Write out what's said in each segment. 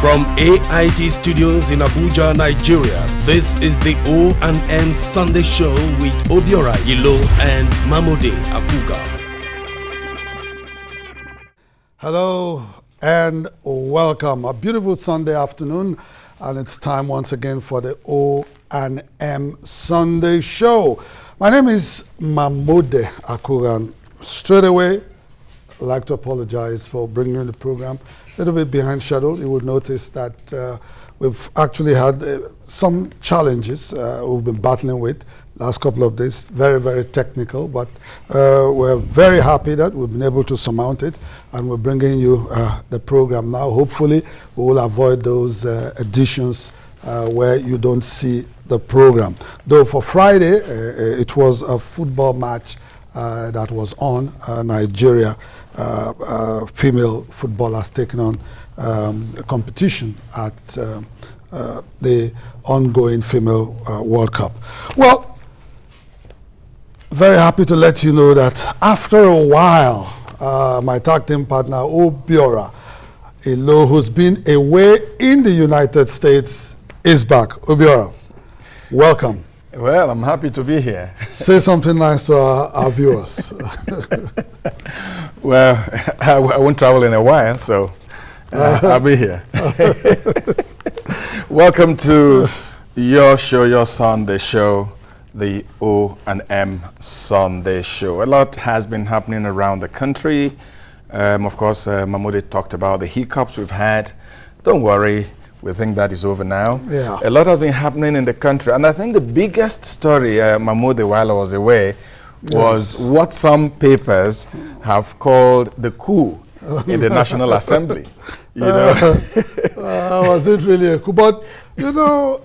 From AIT Studios in Abuja, Nigeria, this is the O&M Sunday Show with Obiora Ilo and Mamode Akuga. Hello and welcome. A beautiful Sunday afternoon, and it's time once again for the O&M Sunday Show. My name is Mamode Akuga, and straight away, I'd like to apologize for bringing in the program a little bit behind schedule. You will notice that we've actually had some challenges we've been battling with last couple of days. Very, very technical, but we're very happy that we've been able to surmount it, and we're bringing you the program now. Hopefully, we will avoid those editions where you don't see the program. Though for Friday, it was a football match that was on. Nigeria female footballers taking on a competition at the ongoing female World Cup. Well, very happy to let you know that after a while, my tag team partner Obiora Ilo, who's been away in the United States, is back. Obiora, welcome. Well, I'm happy to be here. Say something nice to our viewers. Well, I won't travel in a while, so I'll be here. Welcome to your show, your Sunday show, the O&M Sunday Show. A lot has been happening around the country. Of course, Mamode talked about the hiccups we've had. Don't worry. We think that is over now. Yeah. A lot has been happening in the country. And I think the biggest story, Mamode, while I was away, was what some papers have called the coup in the National Assembly. You know? Was it really a coup? But, you know,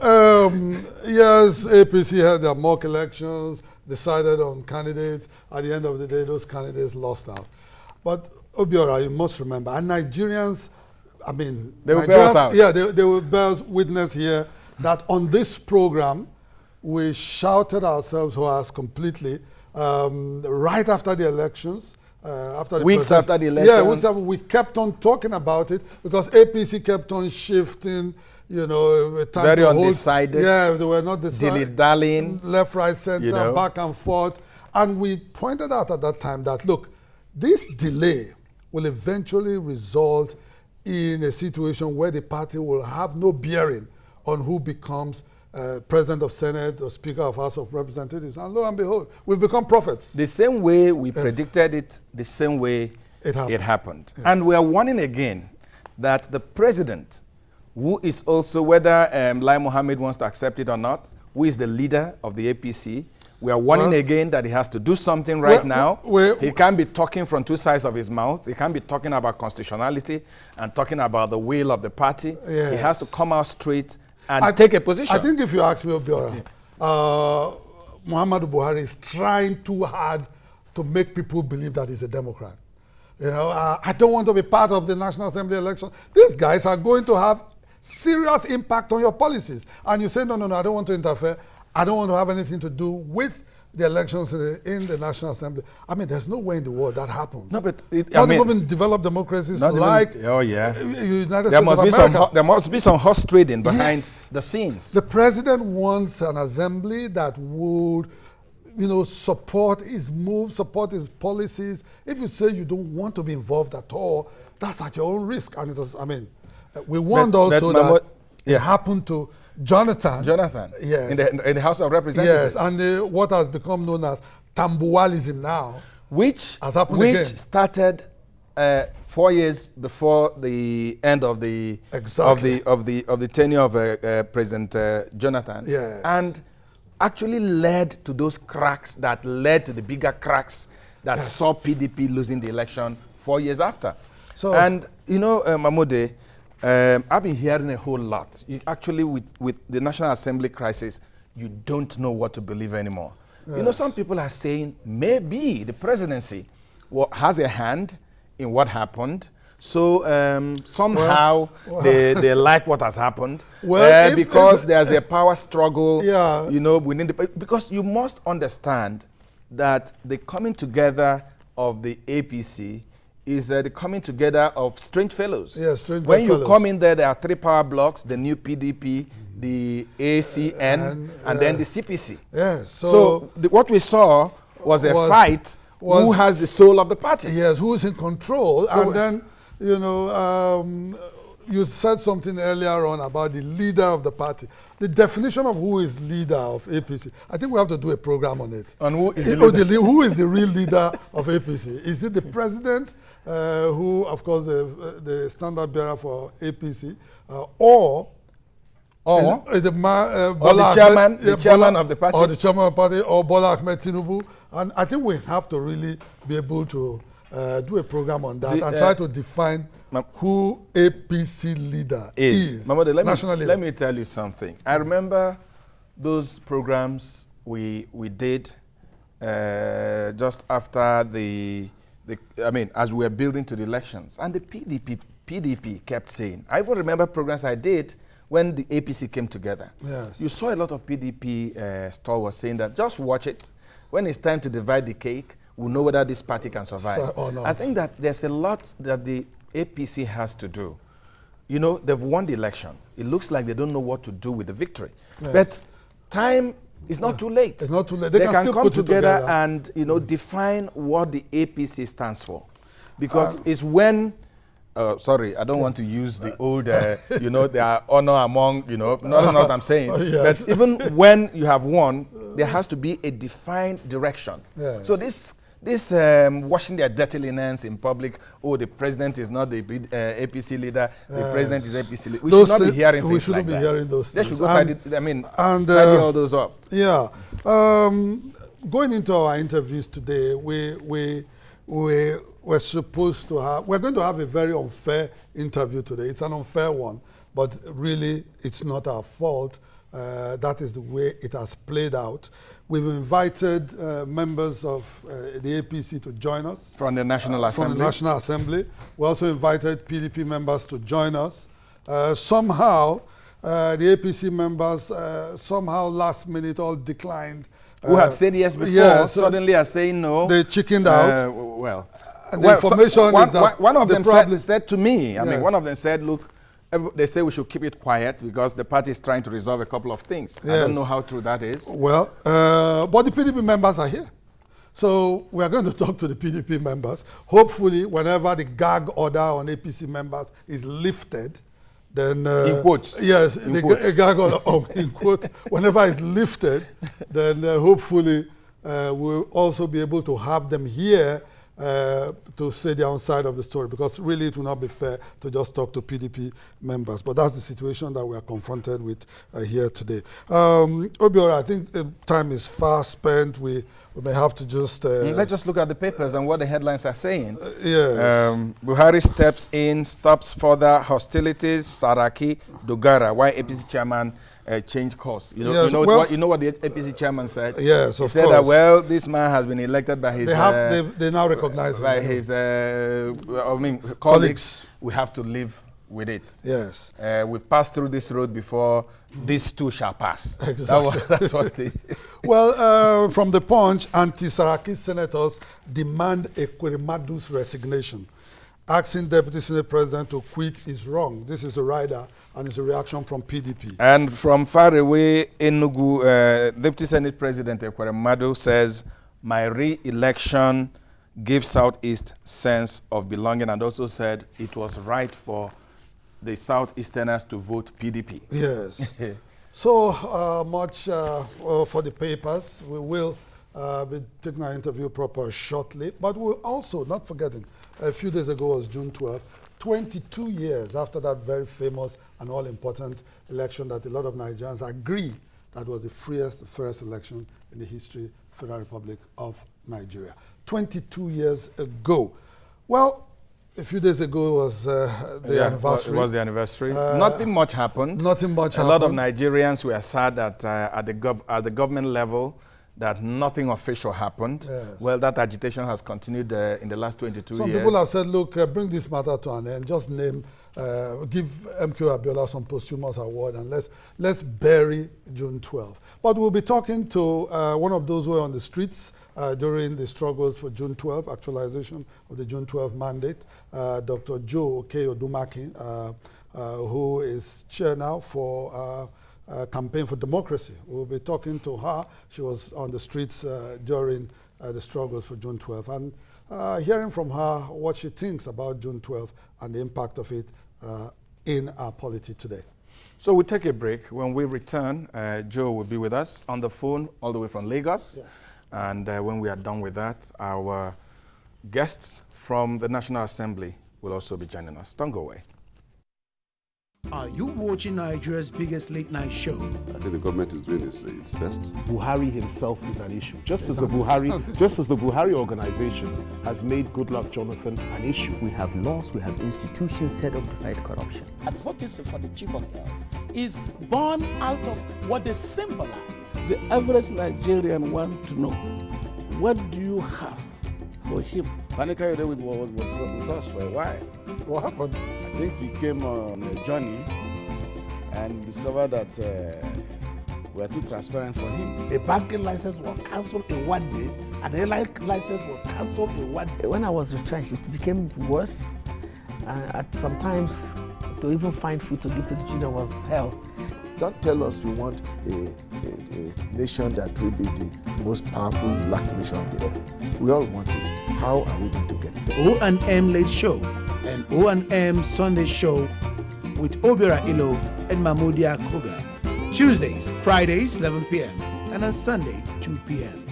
yes, APC had their mock elections, decided on candidates. At the end of the day, those candidates lost out. But, Obiora, you must remember, and Nigerians, I mean, they will bear us out. Yeah, they will bear witness here that on this program, we shouted ourselves hoarse completely right after the elections. Weeks after the elections. Yeah, weeks after. We kept on talking about it because APC kept on shifting, you know, time very to undecided. Hold. Yeah, they were not decided. Dilly-dallying. Left, right, center, you know, back and forth. And we pointed out at that time that, look, this delay will eventually result in a situation where the party will have no bearing on who becomes President of Senate or Speaker of House of Representatives. And lo and behold, we've become prophets. The same way we predicted it, the same way it happened. Yes. And we are warning again that the president, who is also, whether Lai Mohammed wants to accept it or not, who is the leader of the APC, we are warning again that he has to do something right now. He can't be talking from two sides of his mouth. He can't be talking about constitutionality and talking about the will of the party. Yes. He has to come out straight and take a position. I think if you ask me, Obiora, Muhammadu Buhari is trying too hard to make people believe that he's a Democrat. You know, I don't want to be part of the National Assembly election. These guys are going to have serious impact on your policies. And you say, no, I don't want to interfere. I don't want to have anything to do with the elections in the National Assembly. I mean, there's no way in the world that happens. No, but not even in developed democracies like United States of America. There must be some horse trading behind the scenes. The president wants an assembly that would, you know, support his moves, support his policies. If you say you don't want to be involved at all, that's at your own risk. And it is, I mean, we warned also that it happened to Jonathan, yes, in the House of Representatives. Yes, and what has become known as Tambuwalism now, which has happened again. Started 4 years before the end of the tenure of President Jonathan, yes, and actually led to those cracks that led to the bigger cracks that saw PDP losing the election 4 years after. So, and you know, Mamode, I've been hearing a whole lot. Actually, with the National Assembly crisis, you don't know what to believe anymore. Yes. You know, some people are saying maybe the presidency has a hand in what happened. So somehow they like what has happened. Well, because there's a power struggle, you know, within the, because you must understand that the coming together of the APC is the coming together of strange fellows. Yes, strange When fellows. you come in there are three power blocks: the new PDP, the ACN, and then the CPC. Yes. So what we saw was a fight. Who has the soul of the party? Yes, who's in control? So and then, you know, you said something earlier on about the leader of the party. The definition of who is leader of APC, I think we have to do a program on it. And who is the leader? Who is the real leader of APC? Is it the president, who, of course, the standard bearer for APC, or the chairman of the party? Or the chairman of the party, or Bola Ahmed Tinubu? And I think we have to really be able to do a program on that and try to define who APC leader is. Mamode, national let me tell you something. I remember those programs we did just after as we were building to the elections, and the PDP kept saying. I even remember programs I did when the APC came together. Yes. You saw a lot of PDP stalwarts saying that just watch it. When it's time to divide the cake, we'll know whether this party can survive. I think that there's a lot that the APC has to do. You know, they've won the election. It looks like they don't know what to do with the victory. Yes. But time is not too late. It's not too late. They can still come together and, you know, define what the APC stands for. Because it's when, sorry, I don't want to use the old, you know, there are honor among, you know, not what I'm saying. Yes. But even when you have won, there has to be a defined direction. Yes. So this washing their dirty linens in public, the president is not the APC leader, the president is APC leader. We should not be hearing things like that. We shouldn't be hearing those things. They should go tidy all those up. Yeah. Going into our interviews today, we're supposed to have, we're going to have a very unfair interview today. It's an unfair one, but really it's not our fault. That is the way it has played out. We've invited members of the APC to join us. From the National Assembly. From the National Assembly. We also invited PDP members to join us. Somehow, the APC members, somehow last minute all declined. Who had said yes before, suddenly are saying no. They chickened out. And the information is that one of them said to me, one of them said, look, they say we should keep it quiet because the party is trying to resolve a couple of things. Yes. I don't know how true that is. Well, but the PDP members are here. So we are going to talk to the PDP members. Hopefully, whenever the gag order on APC members is lifted, then... in quotes. Yes, the gag order, in quotes. Whenever it's lifted, then hopefully we'll also be able to have them here to say their own side of the story, because really it will not be fair to just talk to PDP members. But that's the situation that we are confronted with here today. Obiora, I think time is fast spent. We may have to just... let's just look at the papers and what the headlines are saying. Yes. Buhari steps in, stops further hostilities, Saraki, Dogara. Why APC chairman change course? You know, yes, you know what the APC chairman said? Yes, he said that, well, this man has been elected by his... They now recognize him. By his colleagues. We have to live with it. Yes. We've passed through this road before. This too shall pass. Exactly. That's what they... Well, from the Punch, anti-Saraki senators demand Ekweremadu's resignation. Asking Deputy Senate President to quit is wrong. This is a rider, and it's a reaction from PDP. And from far away, Enugu, Deputy Senate President Ekweremadu says, my re-election gives Southeast sense of belonging, and also said it was right for the Southeasterners to vote PDP. Yes. So much for the papers. We will be taking our interview proper shortly, but we'll also, not forgetting, a few days ago was June 12th, 22 years after that very famous and all-important election that a lot of Nigerians agree that was the freest, fairest election in the history of the Federal Republic of Nigeria. 22 years ago. Well, a few days ago was the anniversary. It was the anniversary. Nothing much happened. Nothing much happened. A lot of Nigerians were sad that at the government level that nothing official happened. Yes. Well, that agitation has continued in the last 22 years. Some people have said, look, bring this matter to an end. Just name give MK Abiola some posthumous award, and let's bury June 12. But we'll be talking to one of those who were on the streets during the struggles for June 12, actualization of the June 12 mandate, Dr. Joe Oke-Odumaki, who is chair now for Campaign for Democracy. We'll be talking to her. She was on the streets during the struggles for June 12, and hearing from her what she thinks about June 12 and the impact of it in our polity today. So we'll take a break. When we return, Joe will be with us on the phone all the way from Lagos. Yeah. And when we are done with that, our guests from the National Assembly will also be joining us. Don't go away. Are you watching Nigeria's biggest late night show? I think the government is doing its best. Buhari himself is an issue. Just as the Buhari organization has made Goodluck Jonathan an issue. We have laws, we have institutions set up to fight corruption. Advocacy for the chief of health is born out of what they symbolize. The average Nigerian wants to know, what do you have for him? Fani Kayode was with us for a while. What happened? I think he came on a journey and discovered that we were too transparent for him. A banking license was cancelled in one day, and an airline license was cancelled in one day. When I was retrenched, it became worse. At sometimes, to even find food to give to the children was hell. Don't tell us you want a nation that will be the most powerful black nation on the earth. We all want it. How are we going to get it? O&M Late Show and O&M Sunday Show with Obiora Ilo and Mahmoudi Akuga. Tuesdays, Fridays, 11 p.m. and on Sunday, 2 p.m.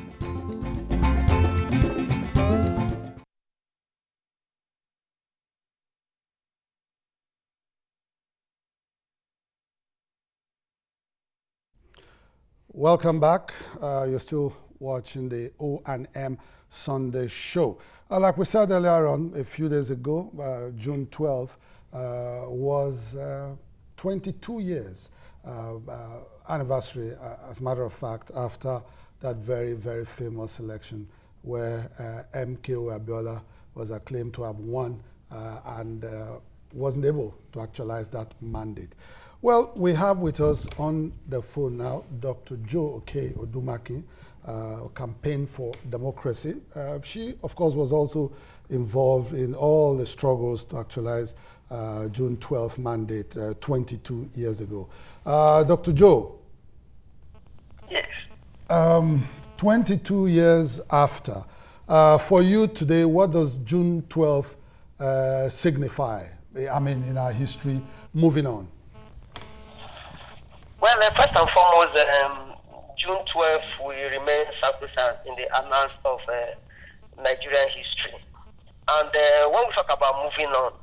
Welcome back. You're still watching the O&M Sunday Show. Like we said earlier on, a few days ago, June 12 was 22 years anniversary, as a matter of fact, after that very, very famous election where MKO Abiola was acclaimed to have won and wasn't able to actualize that mandate. Well, we have with us on the phone now Dr. Joe Oke-Odumaki, Campaign for Democracy. She, of course, was also involved in all the struggles to actualize June 12 mandate 22 years ago. Dr. Joe. Yes. 22 years after, for you today, what does June 12 signify? I mean, in our history, moving on. Well, first and foremost, June 12 will remain sacrosanct in the annals of Nigerian history. And when we talk about moving on,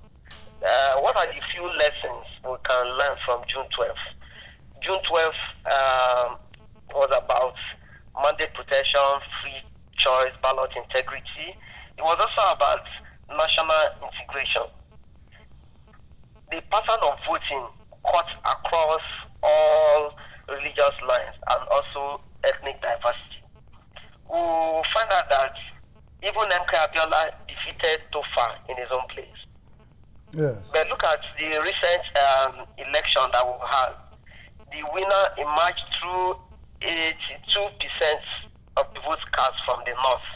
what are the few lessons we can learn from June 12? June 12 was about mandate protection, free choice, ballot integrity. It was also about national integration. The pattern of voting cut across all religious lines and also ethnic diversity. We'll find out that even MK Abiola defeated Tofa in his own place. Yes. But look at the recent election that we had. The winner emerged through 82% of the votes cast from the north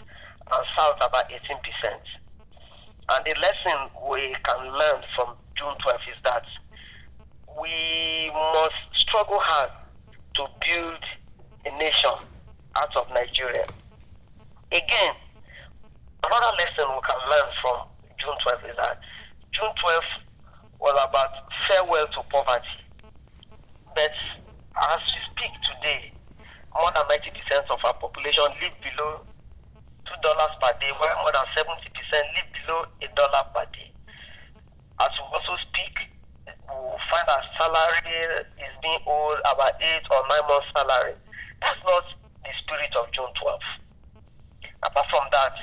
and south about 18%. And the lesson we can learn from June 12 is that we must struggle hard to build a nation out of Nigeria. Again, another lesson we can learn from June 12 is that June 12 was about farewell to poverty. But as we speak today, more than 90% of our population live below $2 per day, while more than 70% live below $1 per day. As we also speak, we'll find our salary is being owed about 8 or 9 months' salary. That's not the spirit of June 12. Apart from that,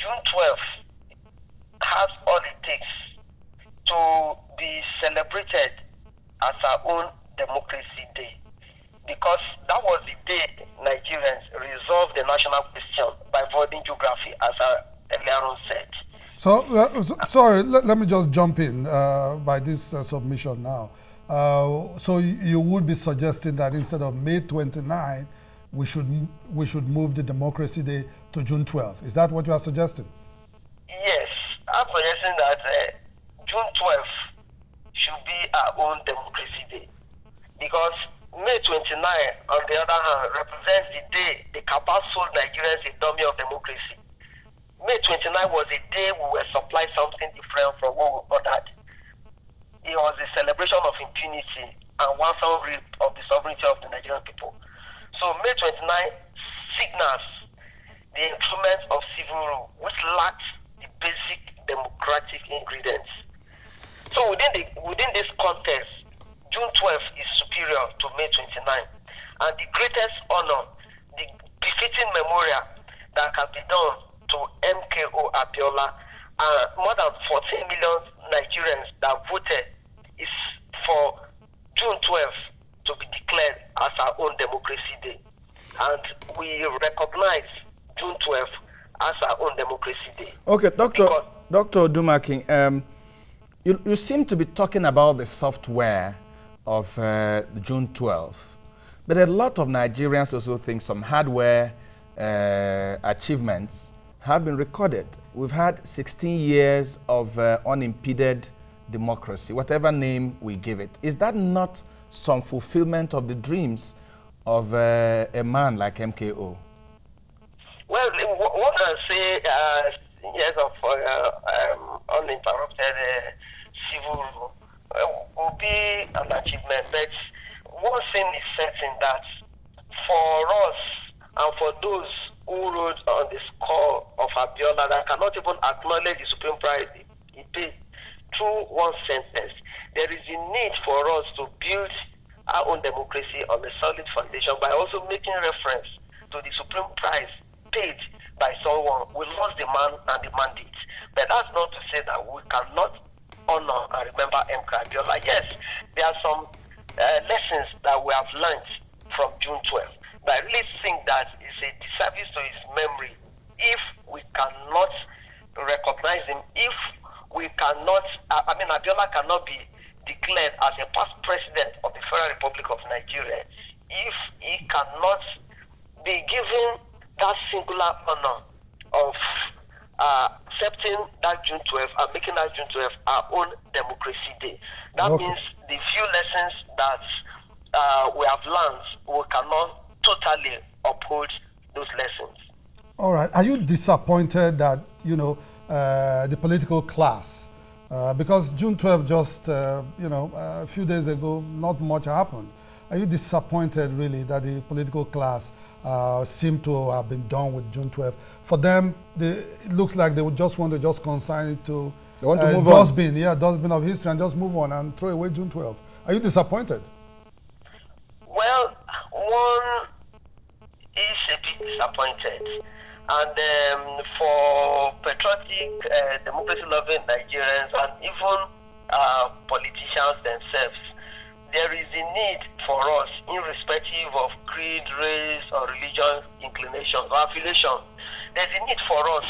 June 12 has all it takes to be celebrated as our own democracy day. Because that was the day Nigerians resolved the national question by voting geography, as I earlier on said. Sorry, let me just jump in by this submission now. So you would be suggesting that instead of May 29, we should move the Democracy Day to June 12. Is that what you are suggesting? Yes, I'm suggesting that June 12 should be our own Democracy Day, because May 29, on the other hand, represents the day the cabal sold Nigerians a dummy of democracy. May 29 was a day we were supplied something different from what we ordered. It was a celebration of impunity and one-some rape of the sovereignty of the Nigerian people. So May 29 signals the improvement of civil rule, which lacked the basic democratic ingredients. So within this context, June 12th is superior to May 29, and the greatest honor, the befitting memorial that can be done to MKO Abiola and more than 14 million Nigerians that voted is for June 12th to be declared as our own Democracy Day. And we recognize June 12th as our own Democracy Day. Okay, Dr. Odumakin, you seem to be talking about the software of June 12th, but a lot of Nigerians also think some hardware achievements have been recorded. We've had 16 years of unimpeded democracy, whatever name we give it. Is that not some fulfillment of the dreams of a man like MKO? Well, what I say, years of uninterrupted civil rule will be an achievement, but one thing is certain, that for us and for those who rode on the score of Abiola that cannot even acknowledge the supreme price he paid through one sentence, there is a need for us to build our own democracy on a solid foundation by also making reference to the supreme price paid by someone who lost the man and the mandate. But that's not to say that we cannot honor and remember MK Abiola. Yes, there are some lessons that we have learned from June 12th. But I really think that it's a disservice to his memory if we cannot recognize him, if we cannot, Abiola cannot be declared as a past president of the Federal Republic of Nigeria if he cannot be given that singular honor of accepting that June 12th and making that June 12th our own Democracy Day. That means the few lessons that we have learned, we cannot totally uphold those lessons. All right. Are you disappointed that, the political class, because June 12th just, a few days ago, not much happened. Are you disappointed really that the political class seem to have been done with June 12th? For them, it looks like they would just want to consign it to dustbin, dustbin of history, and just move on and throw away June 12th. Are you disappointed? Well, one is a bit disappointed. And for patriotic, democracy-loving Nigerians and even politicians themselves, there is a need for us, irrespective of creed, race, or religious inclinations or affiliation, there's a need for us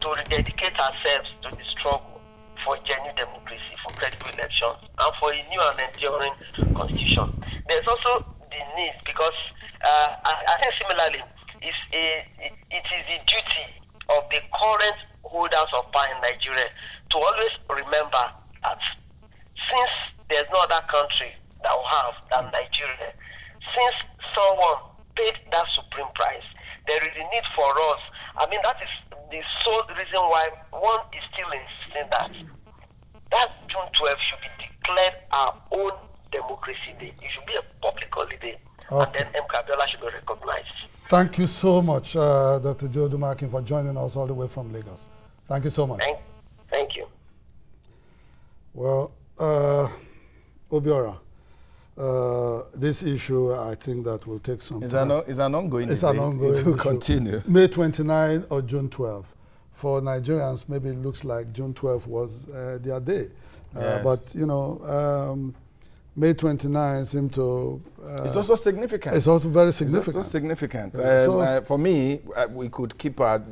to rededicate ourselves to the struggle for genuine democracy, for credible elections, and for a new and enduring constitution. There's also the need, because I think similarly, it is the duty of the current holders of power in Nigeria to always remember that since there's no other country that will have than Nigeria, since someone paid that supreme price, there is a need for us. That is the sole reason why one is still insisting that June 12th should be declared our own Democracy Day. It should be a public holiday, and then MK Abiola should be recognized. Thank you so much, Dr. Joe Odumakin, for joining us all the way from Lagos. Thank you so much. Thank you. Well, Obiora, this issue, I think that will take some time. It's an ongoing It's debate. an ongoing It will issue. continue. May 29 or June 12. For Nigerians, maybe it looks like June 12 was their day. Yes. But, May 29 seemed to... it's also significant. It's also very significant. It's also significant. So for me, we could keep our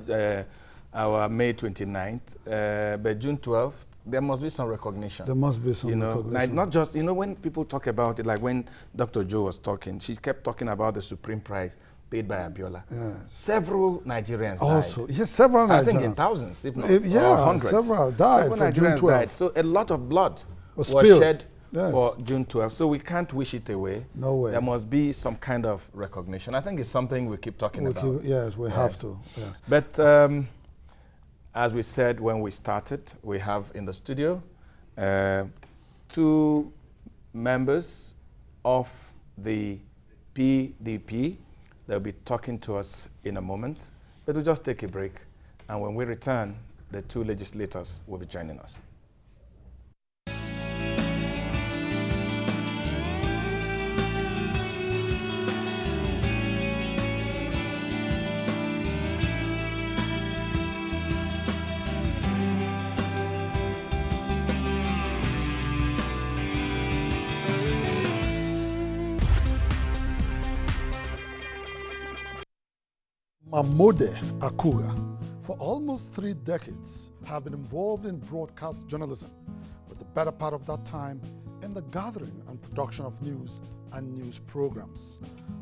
our May 29th, but June 12th, there must be some recognition. There must be some recognition. Not just, when people talk about it, like when Dr. Joe was talking, she kept talking about the supreme price paid by Abiola. Yes. Several Nigerians also died. Yes, several Nigerians. I think in thousands, if not or hundreds. Several died Several for Nigerians June 12th. died. So a lot of blood was spilled. shed Yes. for June 12th. So we can't wish it away. No way. There must be some kind of recognition. I think it's something we keep talking about. Yes, we have to. Yes. But as we said when we started, we have in the studio 2 members of the PDP. They'll be talking to us in a moment, but we'll just take a break. And when we return, the 2 legislators will be joining us. Mamode Akuga, for almost 3 decades, have been involved in broadcast journalism, with the better part of that time in the gathering and production of news and news programs.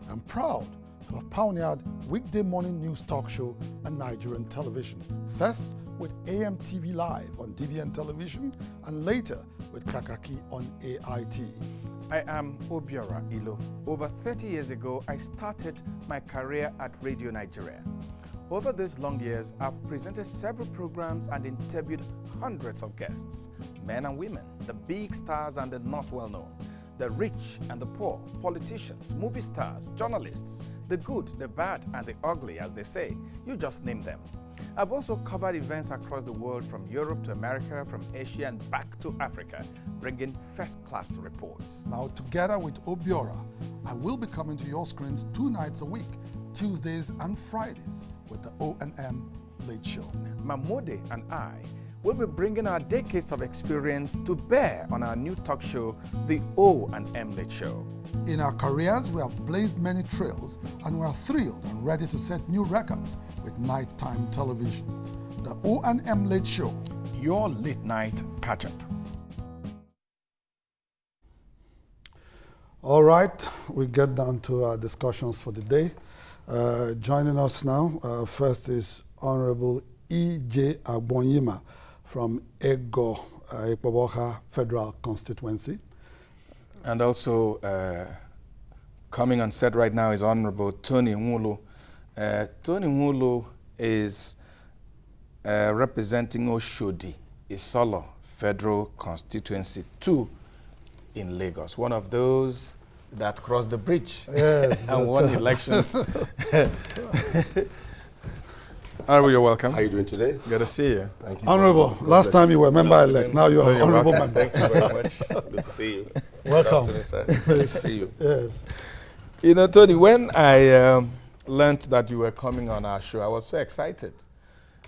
I'm proud to have pioneered weekday morning news talk show and Nigerian television, first with AMTV Live on DBN Television and later with Kakaki on AIT. I am Obiora Ilo. Over 30 years ago, I started my career at Radio Nigeria. Over these long years, I've presented several programs and interviewed hundreds of guests, men and women, the big stars and the not well known, the rich and the poor, politicians, movie stars, journalists, the good, the bad, and the ugly, as they say. You just name them. I've also covered events across the world, from Europe to America, from Asia and back to Africa, bringing first-class reports. Now, together with Obiora, I will be coming to your screens 2 nights a week, Tuesdays and Fridays, with the O&M Late Show. Mamode and I will be bringing our decades of experience to bear on our new talk show, the O&M Late Show. In our careers, we have blazed many trails, and we are thrilled and ready to set new records with nighttime television. The O&M Late Show, your late night catch-up. All right, we get down to our discussions for the day. Joining us now, first is Honorable E.J. Agbonyima from Ego, Ekpoboka Federal Constituency. And also coming on set right now is Honorable Tony Nwulu. Tony Nwulu is representing Oshodi, Isolo Federal Constituency 2 in Lagos, one of those that crossed the bridge and won elections. Honorable, you're welcome. How are you doing today? Good to see you. Thank you. Honorable, last time you were member-elect, now you're honorable member. Thank you very much. Good to see you. Welcome. Good afternoon, sir. Good to see you. Yes. You know, Tony, when I learned that you were coming on our show, I was so excited,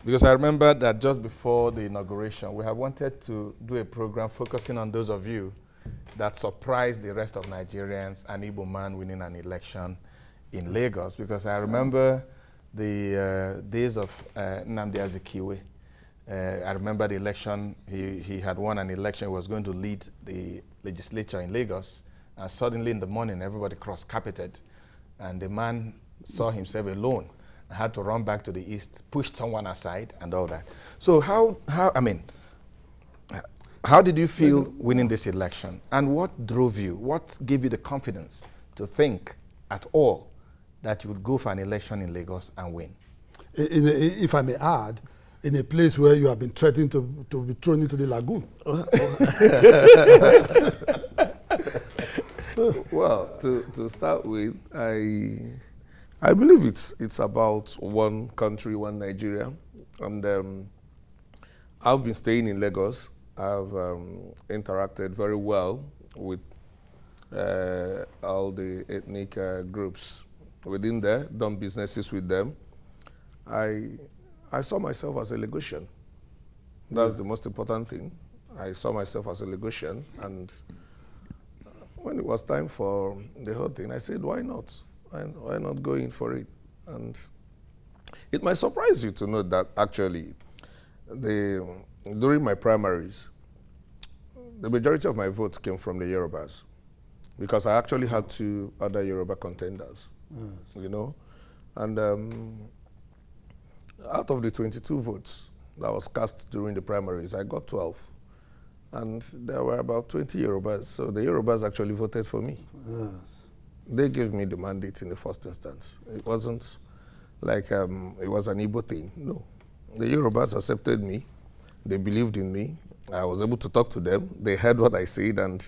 because I remember that just before the inauguration, we have wanted to do a program focusing on those of you that surprised the rest of Nigerians, an Igbo man winning an election in Lagos, because I remember the days of Nnamdi Azikiwe. I remember the election, he had won an election, he was going to lead the legislature in Lagos, and suddenly in the morning everybody cross-carpeted, and the man saw himself alone and had to run back to the east, pushed someone aside and all that. So how did you feel winning this election, and what drove you, what gave you the confidence to think at all that you would go for an election in Lagos and win? If I may add, in a place where you have been threatened to be thrown into the lagoon. Well, to start with, I believe it's about one country, one Nigeria, and I've been staying in Lagos. I've interacted very well with all the ethnic groups within there, done businesses with them. I saw myself as a Lagosian. That's the most important thing. I saw myself as a Lagosian, and when it was time for the whole thing, I said, why not? Why not go in for it? And It might surprise you to know that actually, during my primaries, the majority of my votes came from the Yorubas, because I actually had 2 other Yoruba contenders, you know, and out of the 22 votes that was cast during the primaries, I got 12. And there were about 20 Yorubas, so the Yorubas actually voted for me. Yes. They gave me the mandate in the first instance. It wasn't like it was an Igbo thing, no. The Yorubas accepted me, they believed in me, I was able to talk to them, they heard what I said, and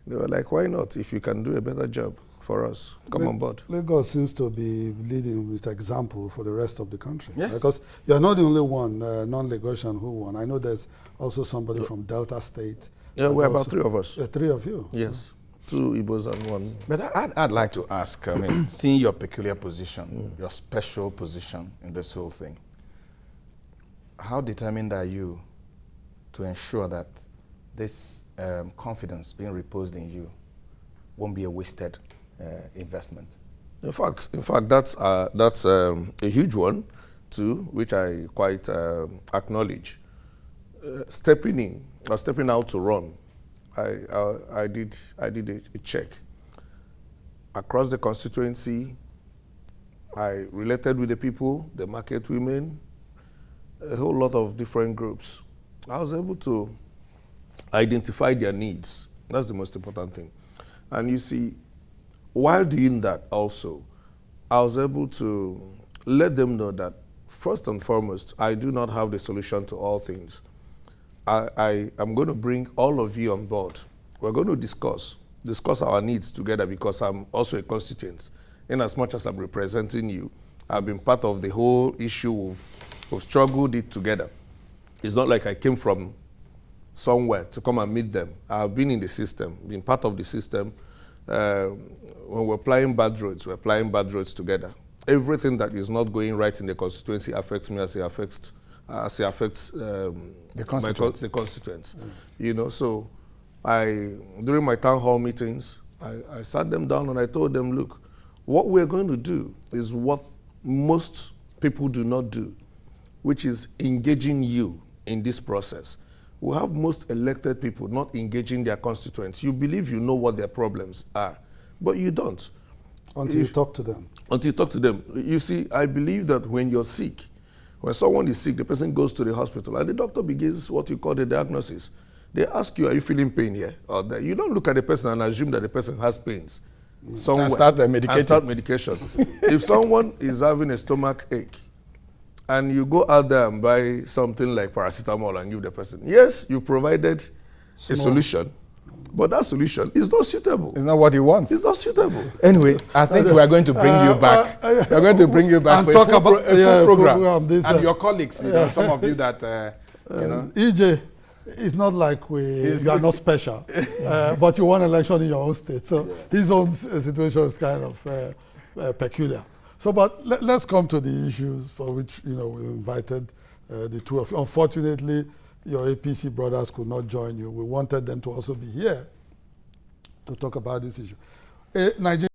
they were like, why not? If you can do a better job for us, come on board. Lagos seems to be leading with example for the rest of the country. Yes. Because you're not the only one, non-Lagosian, who won. I know there's also somebody from Delta State. Yeah, we're about 3 of us. 3 of you? Yes. 2 Igbos and 1. But I'd like to ask, I mean, seeing your peculiar position, your special position in this whole thing, how determined are you to ensure that this confidence being reposed in you won't be a wasted investment? In fact, that's a huge one too, which I quite acknowledge. Stepping out to run, I did a check across the constituency. I related with the people, the market women, a whole lot of different groups. I was able to identify their needs. That's the most important thing. And you see, while doing that also, I was able to let them know that first and foremost, I do not have the solution to all things. I am going to bring all of you on board. We're going to discuss our needs together, because I'm also a constituent. In as much as I'm representing you, I've been part of the whole issue. We've struggled it together. It's not like I came from somewhere to come and meet them. I've been in the system, been part of the system. When we're plying bad roads, we're plying bad roads together. Everything that is not going right in the constituency affects me as it affects the constituents. You know, so during my town hall meetings, I sat them down and I told them, look, what we're going to do is what most people do not do, which is engaging you in this process. We have most elected people not engaging their constituents. You believe you know what their problems are, but you don't. Until you talk to them. Until you talk to them. You see, I believe that when you're sick, when someone is sick, the person goes to the hospital and the doctor begins what you call the diagnosis. They ask you, are you feeling pain here or there? You don't look at the person and assume that the person has pains. Somewhere, and start medication. If someone is having a stomach ache, and you go out there and buy something like paracetamol and give the person, yes, you provided a solution, but that solution is not suitable. It's not what he wants. It's not suitable. Anyway, I think we are going to bring you back. We are going to bring you back for talk a full program. and your colleagues, you know, some of you that, you know. EJ, it's not like you are not special, but you won election in your own state. So his own situation is kind of peculiar. So, but let's come to the issues for which, you know, we invited the 2 of you. Unfortunately, your APC brothers could not join you. We wanted them to also be here to talk about this issue. Nigeria